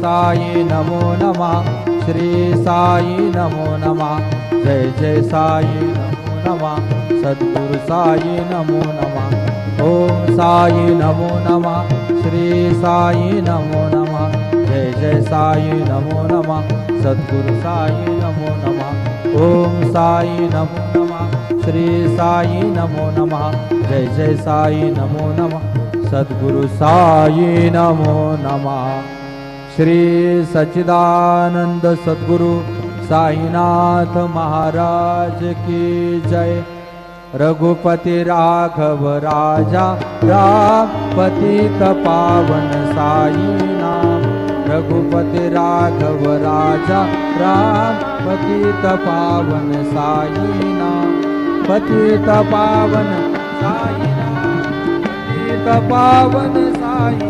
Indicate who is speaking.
Speaker 1: साई नमो नमः श्री साई नमो नमः जय जय साई नमो नमः सद्गुरु साई नमो नमः ओम साई नमो नमः श्री साई नमो नमः जय जय साई नमो नमः सद्गुरु साई नमो नमः ओम साई नमो नमः श्री साई नमो नमः जय जय साई नमो नमः सद्गुरु साई नमो नमः श्री सच्चिदानंद सद्गुरु साईनाथ महाराज की जय रघुपति राघव राजा राम पतित पावन साई नाम रघुपति राघव राजा राम पतित पावन साई नाम पतित पावन साई नाम पतित पावन साई